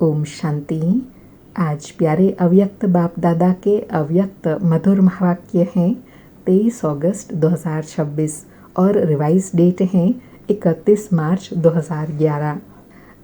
ओम शांति। आज प्यारे अव्यक्त बाप दादा के अव्यक्त मधुर महावाक्य हैं 23 अगस्त 2026 और रिवाइज डेट हैं 31 मार्च 2011।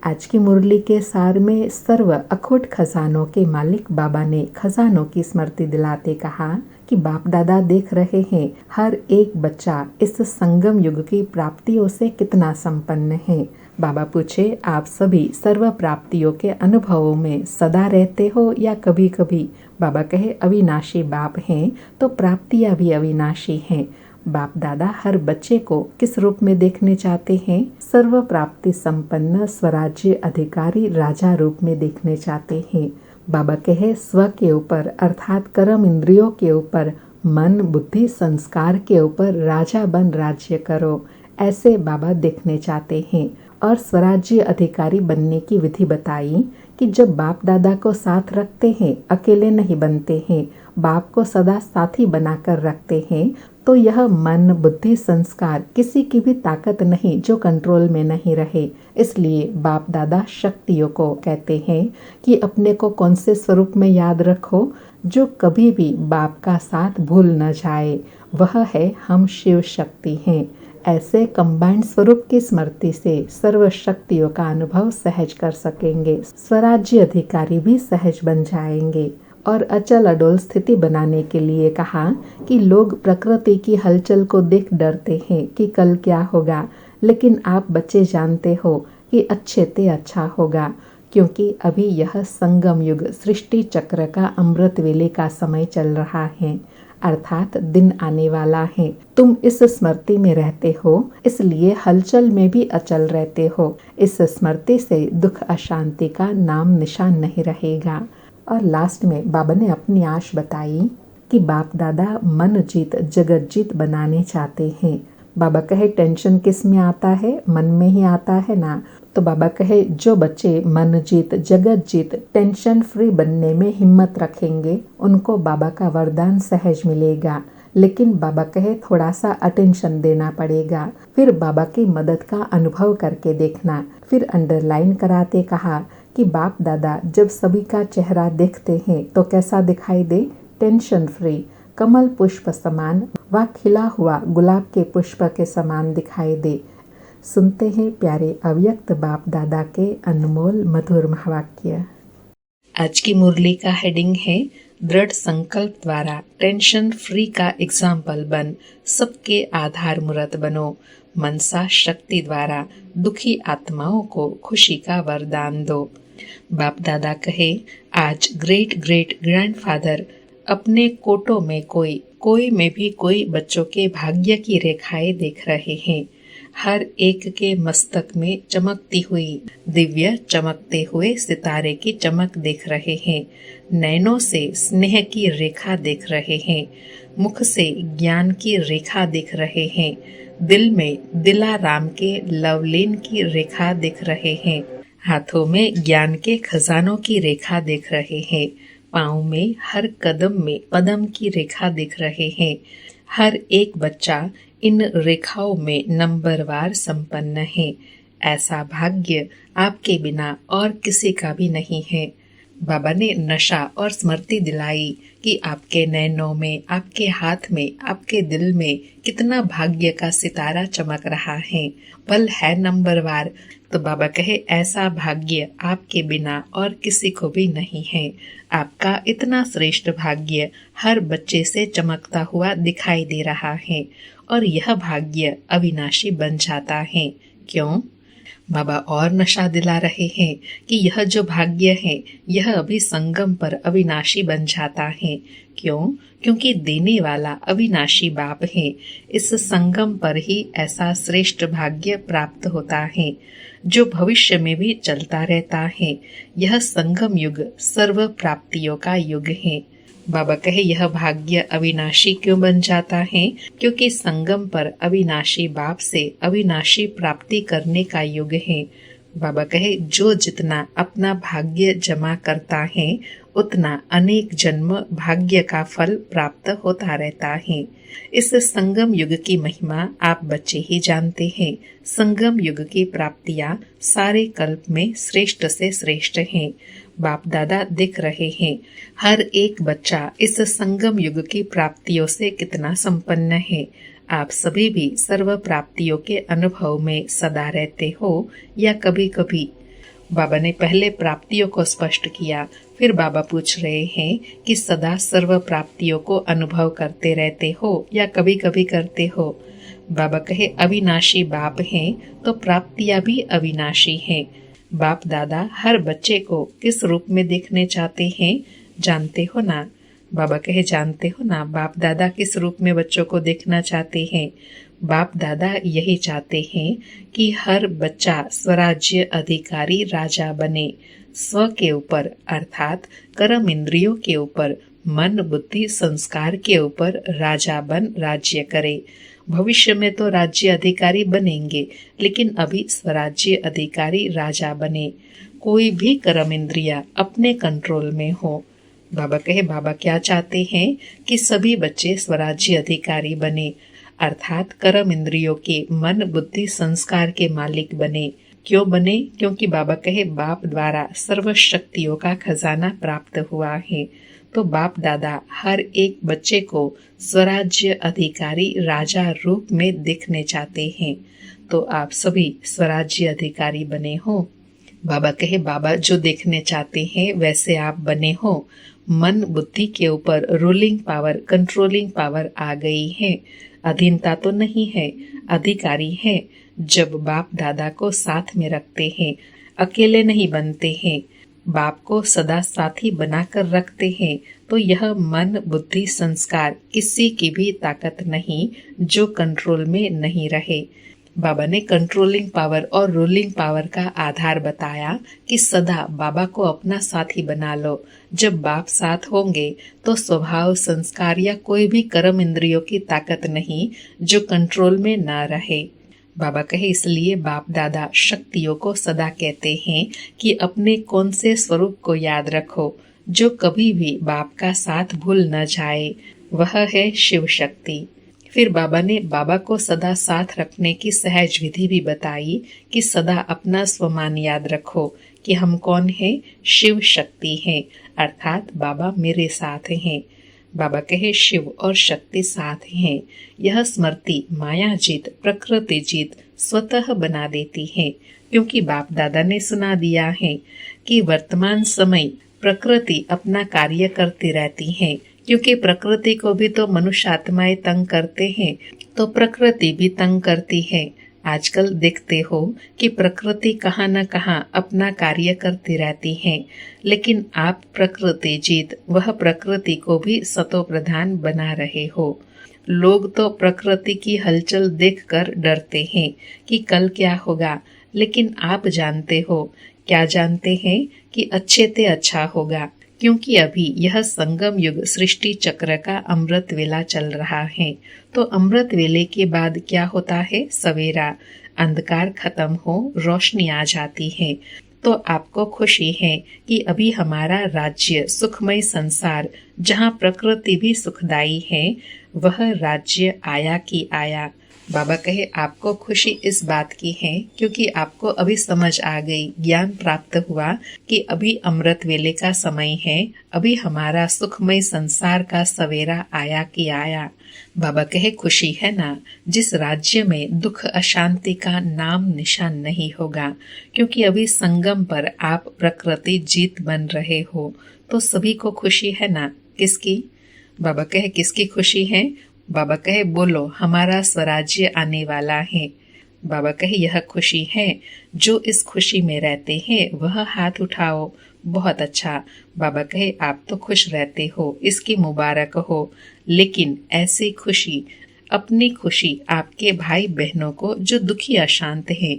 आज की मुरली के सार में सर्व अखुट खजानों के मालिक बाबा ने खजानों की स्मृति दिलाते कहा कि बाप दादा देख रहे हैं हर एक बच्चा इस संगम युग की प्राप्तियों से कितना संपन्न है। बाबा पूछे, आप सभी सर्व प्राप्तियों के अनुभवों में सदा रहते हो या कभी कभी? बाबा कहे, अविनाशी बाप हैं तो प्राप्तियां भी अविनाशी हैं। बाप दादा हर बच्चे को किस रूप में देखने चाहते हैं? सर्व प्राप्ति संपन्न स्वराज्य अधिकारी राजा रूप में देखने चाहते हैं। बाबा कहे, स्व के ऊपर अर्थात कर्म इंद्रियों के ऊपर, मन बुद्धि संस्कार के ऊपर राजा बन राज्य करो, ऐसे बाबा देखने चाहते हैं। और स्वराज्य अधिकारी बनने की विधि बताई कि जब बाप दादा को साथ रखते हैं, अकेले नहीं बनते हैं, बाप को सदा साथी बनाकर रखते हैं, तो यह मन बुद्धि संस्कार किसी की भी ताकत नहीं जो कंट्रोल में नहीं रहे। इसलिए बाप दादा शक्तियों को कहते हैं कि अपने को कौन से स्वरूप में याद रखो जो कभी भी बाप का साथ भूल न जाए। वह है हम शिव शक्ति हैं। ऐसे कंबाइंड स्वरूप की स्मृति से सर्व शक्तियों का अनुभव सहज कर सकेंगे। स्वराज्य अधिकारी भी सहज बन जाएंगे। और अचल अडोल स्थिति बनाने के लिए कहा कि लोग प्रकृति की हलचल को देख डरते हैं कि कल क्या होगा, लेकिन आप बच्चे जानते हो कि अच्छे ते अच्छा होगा, क्योंकि अभी यह संगम युग सृष्टि चक्र का अमृत वेले का समय चल रहा है, अर्थात दिन आने वाला है। तुम इस स्मृति में रहते हो, इसलिए हलचल में भी अचल रहते हो। इस स्मृति से दुख अशांति का नाम निशान नहीं रहेगा। और लास्ट में बाबा ने अपनी आश बताई कि बाप दादा मन जीत जगत जीत बनाने चाहते हैं। बाबा कहे, टेंशन किस में आता है? मन में ही आता है ना। तो बाबा कहे, जो बच्चे मन जीत जगत जीत टेंशन फ्री बनने में हिम्मत रखेंगे, उनको बाबा का वरदान सहज मिलेगा। लेकिन बाबा कहे, थोड़ा सा अटेंशन देना पड़ेगा। फिर बाबा की मदद का अनुभव करके देखना। फिर अंडरलाइन कराते कहा कि बाप दादा जब सभी का चेहरा देखते हैं तो कैसा दिखाई दे? टेंशन फ्री, कमल पुष्प समान व खिला हुआ गुलाब के पुष्प के समान दिखाई दे। सुनते हैं प्यारे अव्यक्त बाप दादा के अनमोल मधुर महावाक्य। आज की मुरली का हेडिंग है, दृढ़ संकल्प द्वारा टेंशन फ्री का एग्जाम्पल बन सबके आधार मूर्त बनो। मनसा शक्ति द्वारा दुखी आत्माओं को खुशी का वरदान दो। बाप दादा कहे, आज ग्रेट ग्रेट ग्रैंडफादर अपने कोटों में कोई में भी कोई बच्चों के भाग्य की रेखाएं देख रहे हैं। हर एक के मस्तक में चमकती हुई दिव्य चमकते हुए सितारे की चमक देख रहे हैं। नैनों से स्नेह की रेखा देख रहे हैं। मुख से ज्ञान की रेखा दिख रहे हैं। दिल में दिलाराम के लवलीन की रेखा दिख रहे हैं। हाथों में ज्ञान के खजानों की रेखा दिख रहे हैं। पाँव में हर कदम में पदम की रेखा दिख रहे हैं। हर एक बच्चा इन रेखाओं में नंबरवार संपन्न है। ऐसा भाग्य आपके बिना और किसी का भी नहीं है। बाबा ने नशा और स्मृति दिलाई कि आपके नैनों में, आपके हाथ में, आपके दिल में कितना भाग्य का सितारा चमक रहा है। पल है नंबरवार। तो बाबा कहे, ऐसा भाग्य आपके बिना और किसी को भी नहीं है। आपका इतना श्रेष्ठ भाग्य हर बच्चे से चमकता हुआ दिखाई दे रहा है और यह भाग्य अविनाशी बन जाता है। क्यों? बाबा और नशा दिला रहे हैं कि यह जो भाग्य है यह अभी संगम पर अविनाशी बन जाता है। क्यों? क्योंकि देने वाला अविनाशी बाप है। इस संगम पर ही ऐसा श्रेष्ठ भाग्य प्राप्त होता है जो भविष्य में भी चलता रहता है। यह संगम युग सर्व प्राप्तियों का युग है। बाबा कहे, यह भाग्य अविनाशी क्यों बन जाता है? क्योंकि संगम पर अविनाशी बाप से अविनाशी प्राप्ति करने का युग है। बाबा कहे जो जितना अपना भाग्य जमा करता है उतना अनेक जन्म भाग्य का फल प्राप्त होता रहता है। इस संगम युग की महिमा आप बच्चे ही जानते हैं। संगम युग की प्राप्तियां सारे कल्प में श्रेष्ठ से श्रेष्ठ हैं। बाप दादा दिख रहे हैं। हर एक बच्चा इस संगम युग की प्राप्तियों से कितना संपन्न है। आप सभी भी सर्व प्राप्तियों के अनुभव में सदा रहते हो या कभी कभी। बाबा ने पहले प्राप्तियों को स्पष्ट किया, फिर बाबा पूछ रहे हैं कि सदा सर्व प्राप्तियों को अनुभव करते रहते हो या कभी कभी करते हो। बाबा कहे अविनाशी बाप हैं तो प्राप्तियां भी अविनाशी हैं। बाप दादा हर बच्चे को किस रूप में देखने चाहते हैं जानते हो ना। बाबा कहे जानते हो ना बाप दादा किस रूप में बच्चों को देखना चाहते हैं। बाप दादा यही चाहते हैं कि हर बच्चा स्वराज्य अधिकारी राजा बने। स्व के ऊपर अर्थात कर्म इंद्रियों के ऊपर, मन बुद्धि संस्कार के ऊपर राजा बन राज्य करे। भविष्य में तो राज्य अधिकारी बनेंगे, लेकिन अभी स्वराज्य अधिकारी राजा बने। कोई भी कर्म इंद्रिया अपने कंट्रोल में हो। बाबा कहे बाबा क्या चाहते हैं कि सभी बच्चे स्वराज्य अधिकारी बने, अर्थात कर्म इंद्रियों के मन बुद्धि संस्कार के मालिक बने। क्यों बने? क्योंकि बाबा कहे बाप द्वारा सर्व शक्तियों का खजाना प्राप्त हुआ है। तो बाप दादा हर एक बच्चे को स्वराज्य अधिकारी राजा रूप में दिखने चाहते हैं। तो आप सभी स्वराज्य अधिकारी बने हो। बाबा कहे बाबा जो देखने चाहते हैं वैसे आप बने हो। मन बुद्धि के ऊपर रूलिंग पावर, कंट्रोलिंग पावर आ गई है। अधीनता तो नहीं है, अधिकारी है। जब बाप दादा को साथ में रखते हैं, अकेले नहीं बनते हैं, बाप को सदा साथी बनाकर रखते हैं, तो यह मन बुद्धि संस्कार किसी की भी ताकत नहीं जो कंट्रोल में नहीं रहे। बाबा ने कंट्रोलिंग पावर और रूलिंग पावर का आधार बताया कि सदा बाबा को अपना साथी बना लो। जब बाप साथ होंगे तो स्वभाव संस्कार या कोई भी कर्म इंद्रियों की ताकत नहीं जो कंट्रोल में ना रहे। बाबा कहे इसलिए बाप दादा शक्तियों को सदा कहते हैं कि अपने कौन से स्वरूप को याद रखो जो कभी भी बाप का साथ भूल न जाए, वह है शिव शक्ति। फिर बाबा ने बाबा को सदा साथ रखने की सहज विधि भी बताई कि सदा अपना स्वमान याद रखो कि हम कौन है, शिव शक्ति है, अर्थात बाबा मेरे साथ हैं। बाबा कहे शिव और शक्ति साथ हैं। यह स्मृति माया जीत प्रकृति जीत स्वतः बना देती है, क्योंकि बाप दादा ने सुना दिया है कि वर्तमान समय प्रकृति अपना कार्य करती रहती है, क्योंकि प्रकृति को भी तो मनुष्य आत्माएं तंग करते हैं, तो प्रकृति भी तंग करती है। आजकल देखते हो कि प्रकृति कहाँ न कहाँ अपना कार्य करती रहती है, लेकिन आप प्रकृति जीत वह प्रकृति को भी सतो प्रधान बना रहे हो। लोग तो प्रकृति की हलचल देखकर डरते हैं कि कल क्या होगा, लेकिन आप जानते हो, क्या जानते हैं कि अच्छे ते अच्छा होगा, क्योंकि अभी यह संगम युग सृष्टि चक्र का अमृत वेला चल रहा है। तो अमृत वेले के बाद क्या होता है? सवेरा, अंधकार खत्म हो, रोशनी आ जाती है। तो आपको खुशी है कि अभी हमारा राज्य सुखमय संसार, जहाँ प्रकृति भी सुखदायी है, वह राज्य आया कि आया। बाबा कहे आपको खुशी इस बात की है क्योंकि आपको अभी समझ आ गई, ज्ञान प्राप्त हुआ कि अभी अमृत वेले का समय है, अभी हमारा सुखमय संसार का सवेरा आया कि आया। बाबा कहे खुशी है ना, जिस राज्य में दुख अशांति का नाम निशान नहीं होगा, क्योंकि अभी संगम पर आप प्रकृति जीत बन रहे हो, तो सभी को खुशी है ना। किसकी? बाबा कहे किसकी खुशी है? बाबा कहे बोलो हमारा स्वराज्य आने वाला है। बाबा कहे यह खुशी है, जो इस खुशी में रहते हैं वह हाथ उठाओ। बहुत अच्छा। बाबा कहे आप तो खुश रहते हो, इसकी मुबारक हो, लेकिन ऐसी खुशी, अपनी खुशी आपके भाई बहनों को जो दुखी अशांत है,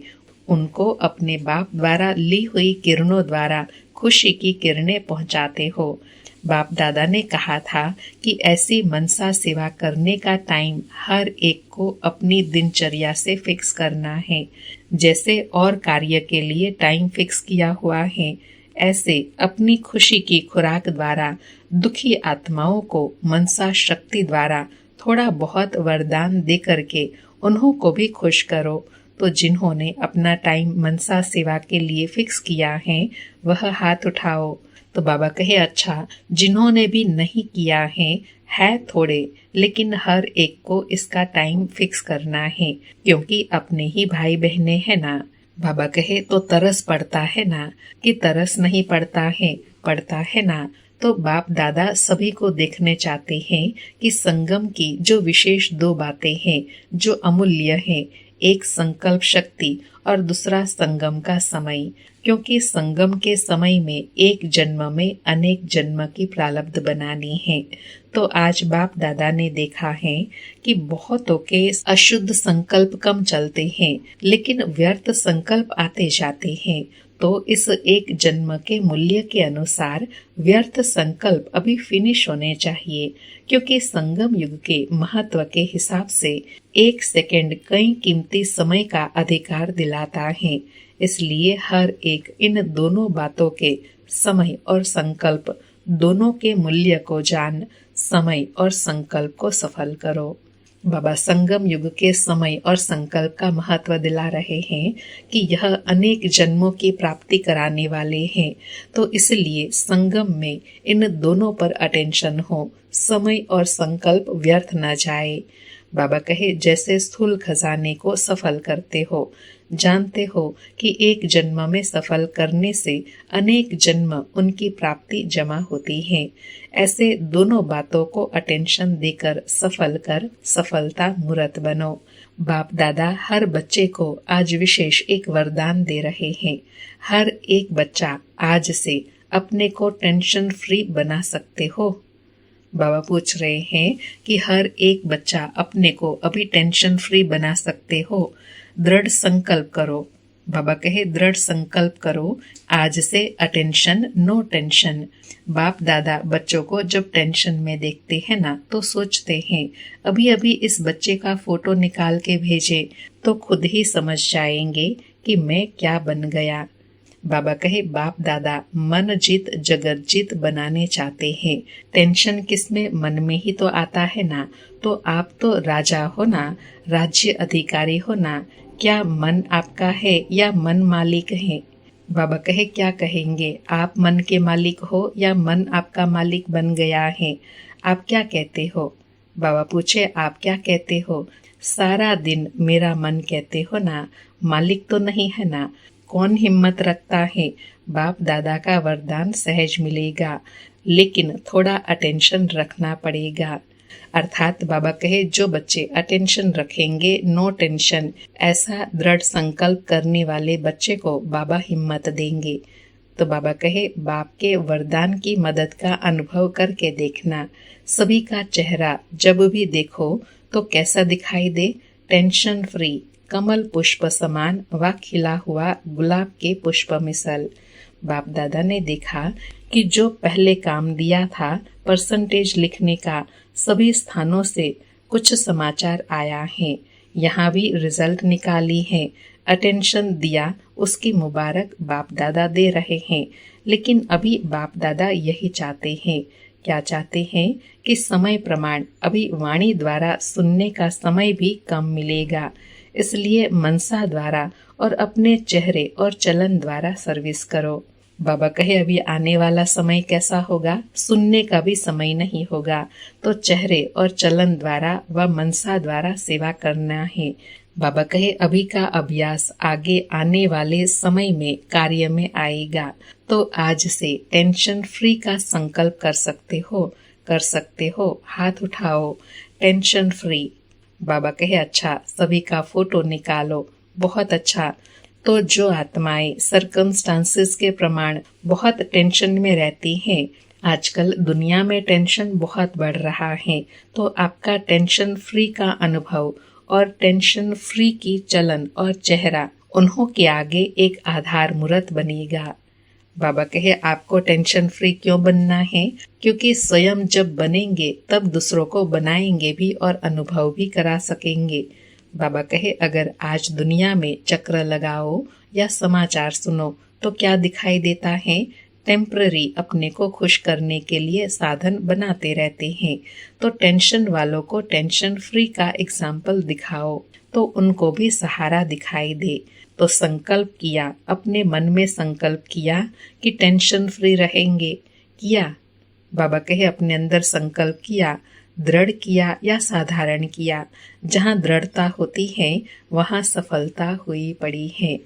उनको अपने बाप द्वारा ली हुई किरणों द्वारा खुशी की किरणें पहुंचाते हो। बाप दादा ने कहा था कि ऐसी मनसा सेवा करने का टाइम हर एक को अपनी दिनचर्या से फिक्स करना है। जैसे और कार्य के लिए टाइम फिक्स किया हुआ है, ऐसे अपनी खुशी की खुराक द्वारा दुखी आत्माओं को मनसा शक्ति द्वारा थोड़ा बहुत वरदान दे करके उन्हों को भी खुश करो। तो जिन्होंने अपना टाइम मनसा सेवा के लिए फिक्स किया है वह हाथ उठाओ। तो बाबा कहे अच्छा, जिन्होंने भी नहीं किया है थोड़े, लेकिन हर एक को इसका टाइम फिक्स करना है, क्योंकि अपने ही भाई बहने हैं ना। बाबा कहे तो तरस पड़ता है ना, कि तरस नहीं पड़ता है ना। तो बाप दादा सभी को देखने चाहते हैं कि संगम की जो विशेष दो बातें हैं जो अमूल्य हैं, एक संकल्प शक्ति और दूसरा संगम का समय, क्योंकि संगम के समय में एक जन्म में अनेक जन्म की प्रारब्ध बनानी है। तो आज बाप दादा ने देखा है कि बहुतों के अशुद्ध संकल्प कम चलते हैं, लेकिन व्यर्थ संकल्प आते जाते हैं। तो इस एक जन्म के मूल्य के अनुसार व्यर्थ संकल्प अभी फिनिश होने चाहिए, क्योंकि संगम युग के महत्व के हिसाब से एक सेकंड कई कीमती समय का अधिकार दिलाता है। इसलिए हर एक इन दोनों बातों के समय और संकल्प दोनों के मूल्य को जान समय और संकल्प को सफल करो। बाबा संगम युग के समय और संकल्प का महत्व दिला रहे हैं कि यह अनेक जन्मों की प्राप्ति कराने वाले हैं। तो इसलिए संगम में इन दोनों पर अटेंशन हो, समय और संकल्प व्यर्थ न जाए। बाबा कहे जैसे स्थूल खजाने को सफल करते हो, जानते हो कि एक जन्म में सफल करने से अनेक जन्म उनकी प्राप्ति जमा होती है, ऐसे दोनों बातों को अटेंशन देकर सफल कर सफलता मूर्त बनो। बाप दादा हर बच्चे को आज विशेष एक वरदान दे रहे हैं। हर एक बच्चा आज से अपने को टेंशन फ्री बना सकते हो। बाबा पूछ रहे हैं कि हर एक बच्चा अपने को अभी टेंशन फ्री बना सकते हो। दृढ़ संकल्प करो। बाबा कहे दृढ़ संकल्प करो, आज से अटेंशन नो टेंशन। बाप दादा बच्चों को जब टेंशन में देखते हैं ना, तो सोचते हैं अभी अभी इस बच्चे का फोटो निकाल के भेजे तो खुद ही समझ जाएंगे कि मैं क्या बन गया। बाबा कहे बाप दादा मन जीत जगत जीत बनाने चाहते हैं। टेंशन किसमें, मन में ही तो आता है ना। तो आप तो राजा हो ना, राज्य अधिकारी हो ना। क्या मन आपका है या मन मालिक है? बाबा कहे क्या कहेंगे, आप मन के मालिक हो या मन आपका मालिक बन गया है? आप क्या कहते हो? बाबा पूछे आप क्या कहते हो? सारा दिन मेरा मन कहते हो ना, मालिक तो नहीं है ना। कौन हिम्मत रखता है? बाप दादा का वरदान सहज मिलेगा, लेकिन थोड़ा अटेंशन रखना पड़ेगा। अर्थात बाबा कहे जो बच्चे अटेंशन रखेंगे, नो टेंशन, ऐसा दृढ़ संकल्प करने वाले बच्चे को बाबा हिम्मत देंगे। तो बाबा कहे बाप के वरदान की मदद का अनुभव करके देखना। सभी का चेहरा जब भी देखो तो कैसा दिखाई दे? टेंशन फ्री, कमल पुष्प समान व खिला हुआ गुलाब के पुष्प मिसल। बाप दादा ने देखा कि जो पहले काम दिया था परसेंटेज लिखने का, सभी स्थानों से कुछ समाचार आया है। यहाँ भी रिजल्ट निकाली है। अटेंशन दिया, उसकी मुबारक बाप दादा दे रहे हैं। लेकिन अभी बाप दादा यही चाहते हैं। क्या चाहते हैं कि समय प्रमाण अभी वाणी द्वारा सुनने का समय भी कम मिलेगा, इसलिए मनसा द्वारा और अपने चेहरे और चलन द्वारा सर्विस करो। बाबा कहे अभी आने वाला समय कैसा होगा? सुनने का भी समय नहीं होगा, तो चेहरे और चलन द्वारा व मनसा द्वारा सेवा करना है। बाबा कहे अभी का अभ्यास आगे आने वाले समय में कार्य में आएगा। तो आज से टेंशन फ्री का संकल्प कर सकते हो। हाथ उठाओ, टेंशन फ्री। बाबा कहे अच्छा, सभी का फोटो निकालो। बहुत अच्छा। तो जो आत्माएं सर्कमस्टांसेस के प्रमाण बहुत टेंशन में रहती हैं, आजकल दुनिया में टेंशन बहुत बढ़ रहा है, तो आपका टेंशन फ्री का अनुभव और टेंशन फ्री की चलन और चेहरा उन्हों के आगे एक आधार मूर्त बनेगा। बाबा कहे आपको टेंशन फ्री क्यों बनना है? क्योंकि स्वयं जब बनेंगे तब दूसरों को बनाएंगे भी और अनुभव भी करा सकेंगे। बाबा कहे अगर आज दुनिया में चक्र लगाओ या समाचार सुनो तो क्या दिखाई देता है? टेम्पररी अपने को खुश करने के लिए साधन बनाते रहते हैं। तो टेंशन वालों को टेंशन फ्री का एग्जाम्पल दिखाओ तो उनको भी सहारा दिखाई दे। तो संकल्प किया, अपने मन में संकल्प किया कि टेंशन फ्री रहेंगे। किया, बाबा कहे अपने अंदर संकल्प किया, दृढ़ किया या साधारण किया। जहाँ दृढ़ता होती है वहाँ सफलता हुई पड़ी है।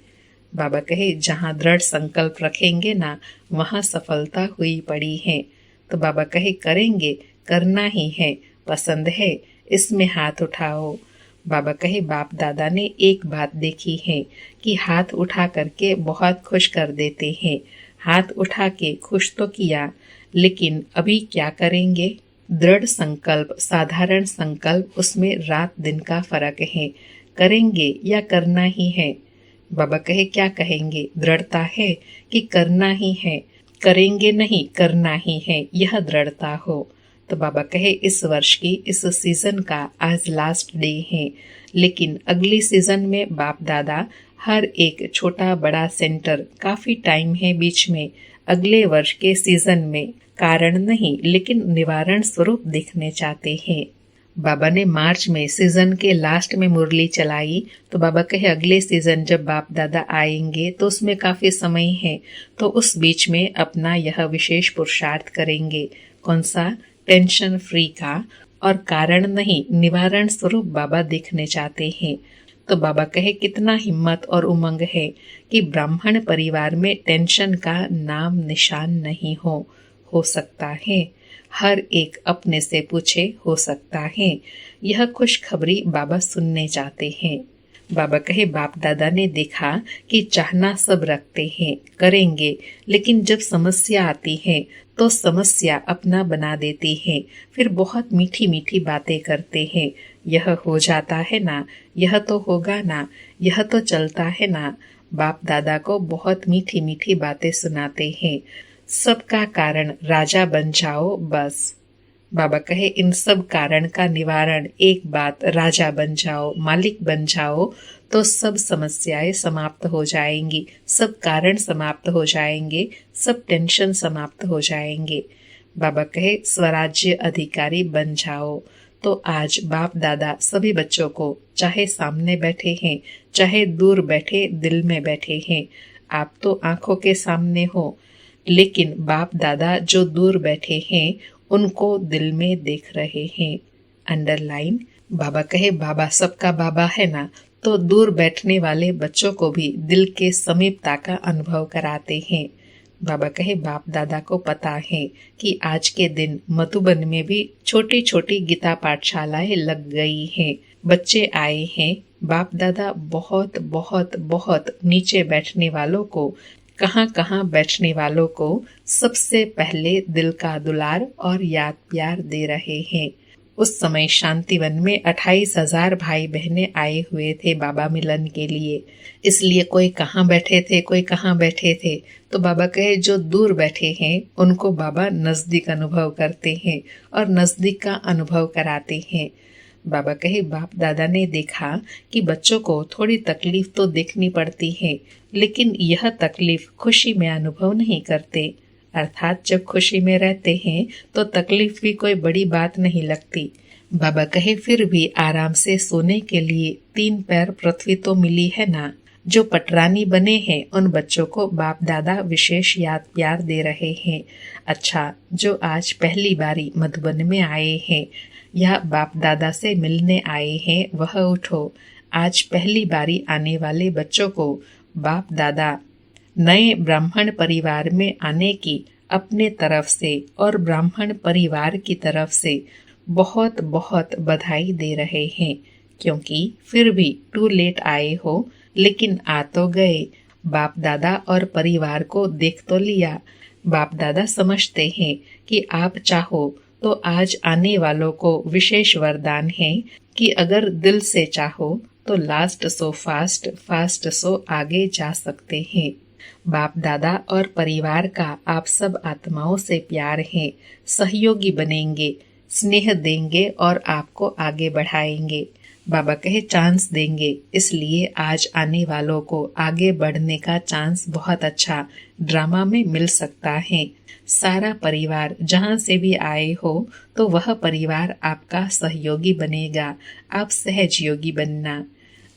बाबा कहे जहाँ दृढ़ संकल्प रखेंगे ना वहाँ सफलता हुई पड़ी है। तो बाबा कहे करेंगे, करना ही है, पसंद है, इसमें हाथ उठाओ। बाबा कहे बाप दादा ने एक बात देखी है कि हाथ उठा करके बहुत खुश कर देते हैं। हाथ उठा के खुश तो किया, लेकिन अभी क्या करेंगे? दृढ़ संकल्प, साधारण संकल्प, उसमें रात दिन का फर्क है। करेंगे या करना ही है। बाबा कहे क्या कहेंगे? दृढ़ता है कि करना ही है? करेंगे नहीं, करना ही है, यह दृढ़ता हो। तो बाबा कहे इस वर्ष की इस सीजन का आज लास्ट डे है, लेकिन अगली सीजन में बाप दादा हर एक छोटा बड़ा सेंटर, काफी टाइम है बीच में, अगले वर्ष के सीजन में कारण नहीं लेकिन निवारण स्वरूप दिखने चाहते हैं। बाबा ने मार्च में सीजन के लास्ट में मुरली चलाई। तो बाबा कहे अगले सीजन जब बाप दादा आएंगे तो उसमें काफी समय है, तो उस बीच में अपना यह विशेष पुरुषार्थ करेंगे। कौन सा? टेंशन फ्री का, और कारण नहीं निवारण स्वरूप बाबा देखने चाहते हैं। तो बाबा कहे कितना हिम्मत और उमंग है कि ब्राह्मण परिवार में टेंशन का नाम निशान नहीं हो सकता है। हर एक अपने से पूछे, हो सकता है। यह खुशखबरी बाबा सुनने चाहते हैं। बाबा कहे बाप दादा ने देखा कि चाहना सब रखते हैं, करेंगे, लेकिन जब समस्या आती है तो समस्या अपना बना देती है। फिर बहुत मीठी मीठी बातें करते हैं। यह हो जाता है ना, यह तो होगा ना, यह तो चलता है ना। बाप दादा को बहुत मीठी मीठी बातें सुनाते हैं। सबका कारण राजा बन जाओ बस। बाबा कहे इन सब कारण का निवारण एक बात, राजा बन जाओ, मालिक बन जाओ, तो सब समस्याएं समाप्त हो जाएंगी, सब कारण समाप्त हो जाएंगे, सब टेंशन समाप्त हो जाएंगे। बाबा कहे स्वराज्य अधिकारी बन जाओ। तो आज बाप दादा सभी बच्चों को, चाहे सामने बैठे हैं, चाहे दूर बैठे दिल में बैठे हैं, आप तो आंखों के सामने हो, लेकिन बाप दादा जो दूर बैठे हैं उनको दिल में देख रहे हैं। अंडरलाइन। बाबा कहे बाबा सबका बाबा है ना, तो दूर बैठने वाले बच्चों को भी दिल के समीपता का अनुभव कराते हैं। बाबा कहे बाप दादा को पता है कि आज के दिन मधुबन में भी छोटी छोटी गीता पाठशालाएं लग गई हैं, बच्चे आए हैं। बाप दादा बहुत बहुत बहुत नीचे बैठने वालों को, कहाँ बैठने वालों को सबसे पहले दिल का दुलार और याद प्यार दे रहे हैं। उस समय शांतिवन में 28,000 भाई बहनें आए हुए थे बाबा मिलन के लिए, इसलिए कोई कहाँ बैठे थे, कोई कहाँ बैठे थे। तो बाबा कहे जो दूर बैठे हैं उनको बाबा नजदीक अनुभव करते हैं और नजदीक का अनुभव कराते हैं। बाबा कहे बाप दादा ने देखा कि बच्चों को थोड़ी तकलीफ तो देखनी पड़ती है, लेकिन यह तकलीफ खुशी में अनुभव नहीं करते। अर्थात जब खुशी में रहते हैं तो तकलीफ भी कोई बड़ी बात नहीं लगती। बाबा कहे फिर भी आराम से सोने के लिए 3 पैर पृथ्वी तो मिली है ना। जो पटरानी बने हैं उन बच्चों को बाप दादा विशेष याद प्यार दे रहे हैं। अच्छा, जो आज पहली बारी मधुबन में आए हैं या बाप दादा से मिलने आए हैं वह उठो। आज पहली बारी आने वाले बच्चों को बाप दादा नए ब्राह्मण परिवार में आने की अपने तरफ से और ब्राह्मण परिवार की तरफ से बहुत बहुत बधाई दे रहे हैं, क्योंकि फिर भी टू लेट आए हो, लेकिन आ तो गए। बाप दादा और परिवार को देख तो लिया। बाप दादा समझते हैं कि आप चाहो तो आज आने वालों को विशेष वरदान है कि अगर दिल से चाहो तो last so fast, fast so आगे जा सकते हैं। बाप दादा और परिवार का आप सब आत्माओं से प्यार है, सहयोगी बनेंगे, स्नेह देंगे और आपको आगे बढ़ाएंगे। बाबा कहे चांस देंगे, इसलिए आज आने वालों को आगे बढ़ने का चांस बहुत अच्छा ड्रामा में मिल सकता है। सारा परिवार जहां से भी आए हो तो वह परिवार आपका सहयोगी बनेगा, आप सहयोगी बनना।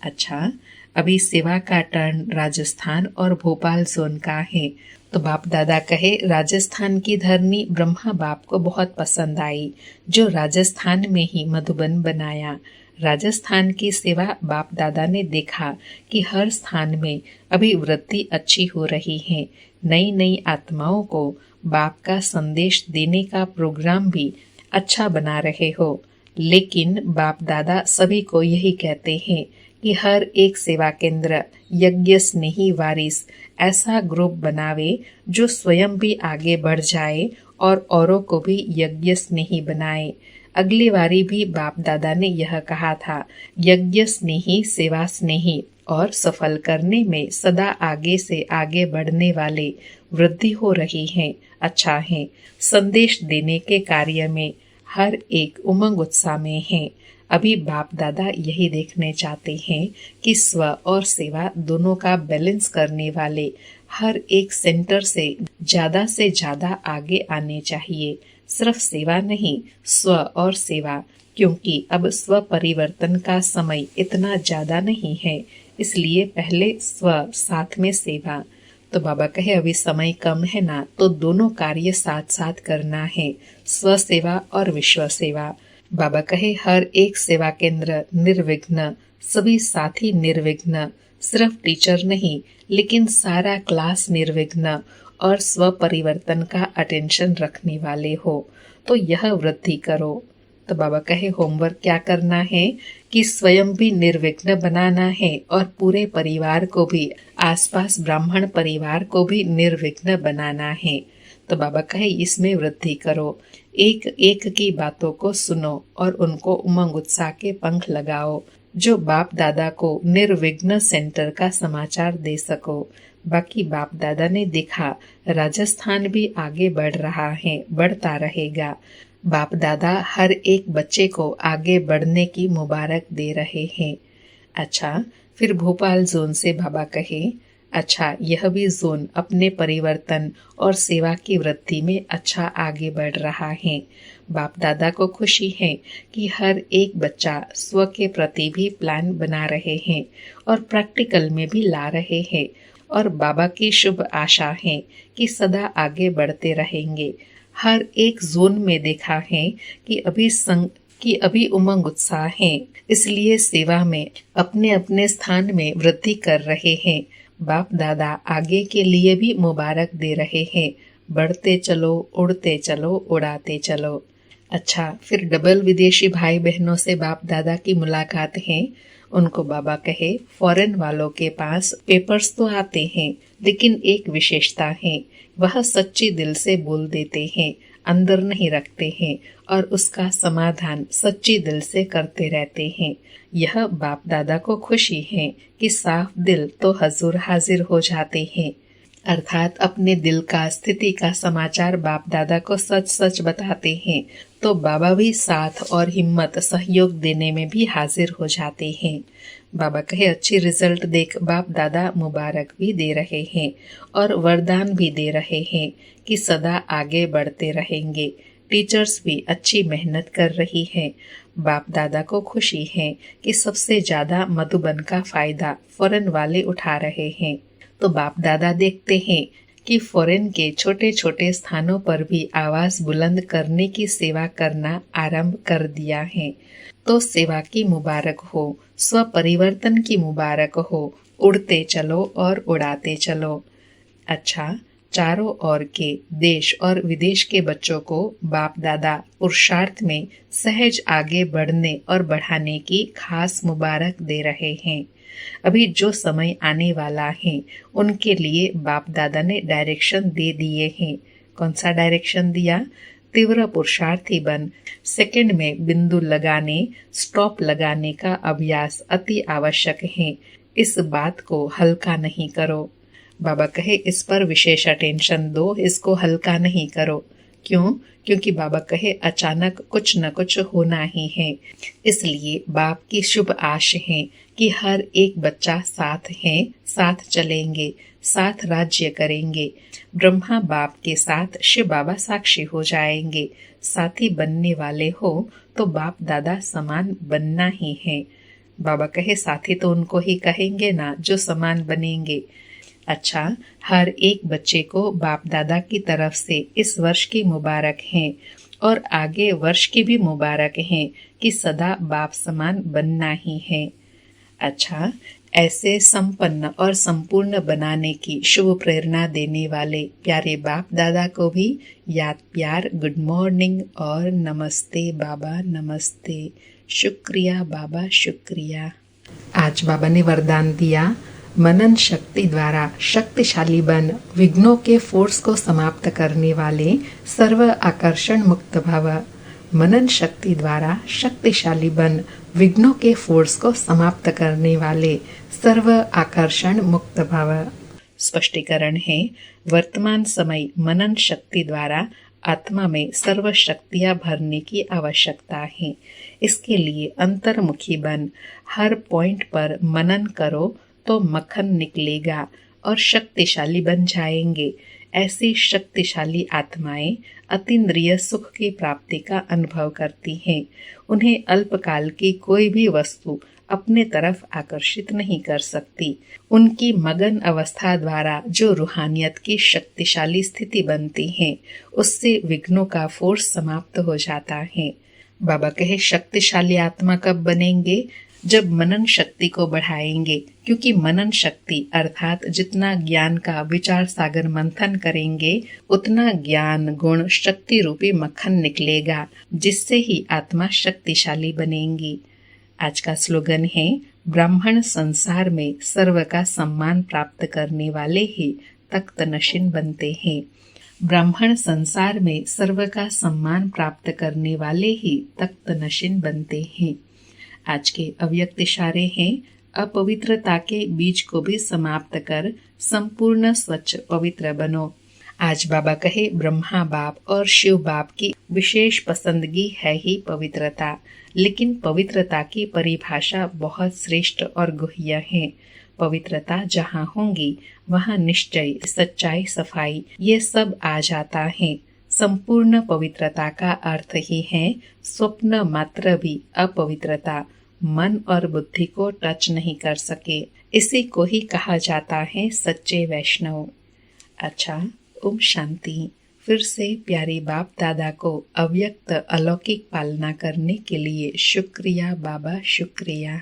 अच्छा, अभी सेवा का टर्न राजस्थान और भोपाल जोन का है। तो बाप दादा कहे राजस्थान की धरनी ब्रह्मा बाप को बहुत पसंद आई, जो राजस्थान में ही मधुबन बनाया। राजस्थान की सेवा बाप दादा ने देखा कि हर स्थान में अभी वृद्धि अच्छी हो रही है। नई नई आत्माओं को बाप का संदेश देने का प्रोग्राम भी अच्छा बना रहे हो। लेकिन बाप दादा सभी को यही कहते हैं कि हर एक सेवा केंद्र यज्ञ स्नेही वारिस ऐसा ग्रुप बनावे जो स्वयं भी आगे बढ़ जाए और औरों को भी यज्ञ स्नेही बनाए। अगली बारी भी बाप दादा ने यह कहा था, यज्ञ स्नेही सेवा स्नेही और सफल करने में सदा आगे से आगे बढ़ने वाले वृद्धि हो रही है। अच्छा है, संदेश देने के कार्य में हर एक उमंग उत्साह में है। अभी बाप दादा यही देखने चाहते हैं कि स्व और सेवा दोनों का बैलेंस करने वाले हर एक सेंटर से ज्यादा आगे आने चाहिए। सिर्फ सेवा नहीं, स्व और सेवा, क्योंकि अब स्व परिवर्तन का समय इतना ज्यादा नहीं है, इसलिए पहले स्व साथ में सेवा। तो बाबा कहे अभी समय कम है ना, तो दोनों कार्य साथ साथ करना है, स्व सेवा और विश्व सेवा। बाबा कहे हर एक सेवा केंद्र निर्विघ्न, सभी साथी निर्विघ्न, सिर्फ टीचर नहीं लेकिन सारा क्लास निर्विघ्न और स्व परिवर्तन का अटेंशन रखने वाले हो, तो यह वृद्धि करो। तो बाबा कहे होमवर्क क्या करना है कि स्वयं भी निर्विघ्न बनाना है और पूरे परिवार को भी, आसपास ब्राह्मण परिवार को भी निर्विघ्न बनाना है। तो बाबा कहे इसमें वृद्धि करो, एक एक की बातों को सुनो और उनको उमंग उत्साह के पंख लगाओ, जो बाप दादा को निर्विघ्न सेंटर का समाचार दे सको। बाकी बाप दादा ने देखा राजस्थान भी आगे बढ़ रहा है, बढ़ता रहेगा। बाप दादा हर एक बच्चे को आगे बढ़ने की मुबारक दे रहे हैं। अच्छा, फिर भोपाल जोन से बाबा कहे अच्छा, यह भी जोन अपने परिवर्तन और सेवा की वृद्धि में अच्छा आगे बढ़ रहा है। बाप दादा को खुशी है कि हर एक बच्चा स्व के प्रति भी प्लान बना रहे हैं और प्रैक्टिकल में भी ला रहे हैं, और बाबा की शुभ आशा है कि सदा आगे बढ़ते रहेंगे। हर एक जोन में देखा है कि अभी उमंग उत्साह है, इसलिए सेवा में अपने अपने स्थान में वृद्धि कर रहे हैं। बाप दादा आगे के लिए भी मुबारक दे रहे हैं, बढ़ते चलो, उड़ते चलो, उड़ाते चलो। अच्छा, फिर डबल विदेशी भाई बहनों से बाप दादा की मुलाकात है। उनको बाबा कहे फॉरेन वालों के पास पेपर्स तो आते हैं, लेकिन एक विशेषता है, वह सच्ची दिल से बोल देते हैं, अंदर नहीं रखते हैं और उसका समाधान सच्ची दिल से करते रहते हैं। यह बाप दादा को खुशी है कि साफ दिल तो हजूर हाजिर हो जाते हैं, अर्थात अपने दिल का स्थिति का समाचार बाप दादा को सच सच बताते हैं, तो बाबा भी साथ और हिम्मत सहयोग देने में भी हाजिर हो जाते हैं। बाबा कहे अच्छी रिजल्ट देख बाप दादा मुबारक भी दे रहे हैं और वरदान भी दे रहे हैं कि सदा आगे बढ़ते रहेंगे। टीचर्स भी अच्छी मेहनत कर रही हैं। बाप दादा को खुशी है कि सबसे ज्यादा मधुबन का फायदा फॉरेन वाले उठा रहे हैं। तो बाप दादा देखते हैं कि फॉरेन के छोटे छोटे स्थानों पर भी आवाज बुलंद करने की सेवा करना आरंभ कर दिया है। तो सेवा की मुबारक हो, स्व परिवर्तन की मुबारक हो, उड़ते चलो और उड़ाते चलो। अच्छा, चारों ओर के देश और विदेश के बच्चों को बाप दादा पुरुषार्थ में सहज आगे बढ़ने और बढ़ाने की खास मुबारक दे रहे हैं। अभी जो समय आने वाला है उनके लिए बाप दादा ने डायरेक्शन दे दिए हैं। कौन सा डायरेक्शन दिया? तीव्र पुरुषार्थी बन, सेकंड में बिंदु लगाने, स्टॉप लगाने का अभ्यास अति आवश्यक है। इस बात को हल्का नहीं करो। बाबा कहे इस पर विशेष अटेंशन दो, इसको हल्का नहीं करो। क्यों? क्योंकि बाबा कहे अचानक कुछ न कुछ होना ही है। इसलिए बाप की शुभ आश है कि हर एक बच्चा साथ है, साथ चलेंगे, साथ राज्य करेंगे। ब्रह्मा बाप के साथ शिव बाबा साक्षी हो जाएंगे। साथी बनने वाले हो तो बाप दादा समान बनना ही है। बाबा कहे साथी तो उनको ही कहेंगे ना जो समान बनेंगे। अच्छा, हर एक बच्चे को बाप दादा की तरफ से इस वर्ष की मुबारक हैं और आगे वर्ष की भी मुबारक हैं कि सदा बाप समान बनना ही है। अच्छा, ऐसे संपन्न और संपूर्ण बनाने की शुभ प्रेरणा देने वाले प्यारे बाप दादा को भी याद प्यार गुड मॉर्निंग और नमस्ते बाबा नमस्ते। शुक्रिया बाबा शुक्रिया। आज बाबा ने वरदान दिया, मनन शक्ति द्वारा शक्तिशाली बन, विघ्नों के फोर्स को समाप्त करने वाले सर्व आकर्षण मुक्त भव। मनन शक्ति द्वारा शक्तिशाली बन, विघ्नों के फोर्स को समाप्त करने वाले सर्व आकर्षण मुक्त भव। स्पष्टीकरण है, वर्तमान समय मनन शक्ति द्वारा आत्मा में सर्व शक्तियां भरने की आवश्यकता है। इसके लिए अंतर्मुखी बन, हर पॉइंट पर मनन करो तो मक्खन निकलेगा और शक्तिशाली बन जाएंगे। ऐसी शक्तिशाली आत्माएं अतीन्द्रिय सुख की प्राप्ति का अनुभव करती हैं। उन्हें अल्पकाल की कोई भी वस्तु अपने तरफ आकर्षित नहीं कर सकती। उनकी मगन अवस्था द्वारा जो रूहानियत की शक्तिशाली स्थिति बनती है, उससे विघ्नों का फोर्स समाप्त हो जाता है। बाबा कहे शक्तिशाली आत्मा कब बनेंगे? जब मनन शक्ति को बढ़ाएंगे, क्योंकि मनन शक्ति अर्थात जितना ज्ञान का विचार सागर मंथन करेंगे उतना ज्ञान गुण शक्ति रूपी मक्खन निकलेगा, जिससे ही आत्मा शक्तिशाली बनेंगी। आज का स्लोगन है, ब्राह्मण संसार में सर्व का सम्मान प्राप्त करने वाले ही तख्त नशीन बनते हैं। ब्राह्मण संसार में सर्व का सम्मान प्राप्त करने वाले ही तख्त नशीन बनते हैं। आज के अव्यक्त इशारे हैं, अपवित्रता के बीज को भी समाप्त कर संपूर्ण स्वच्छ पवित्र बनो। आज बाबा कहे ब्रह्मा बाप और शिव बाप की विशेष पसंदगी है ही पवित्रता, लेकिन पवित्रता की परिभाषा बहुत श्रेष्ठ और गुह्य है। पवित्रता जहाँ होंगी वहाँ निश्चय, सच्चाई, सफाई ये सब आ जाता है। संपूर्ण पवित्रता का अर्थ ही है स्वप्न मात्र भी अपवित्रता मन और बुद्धि को टच नहीं कर सके। इसी को ही कहा जाता है सच्चे वैष्णव। अच्छा, ओम शांति। फिर से प्यारे बाप दादा को अव्यक्त अलौकिक पालना करने के लिए शुक्रिया बाबा शुक्रिया।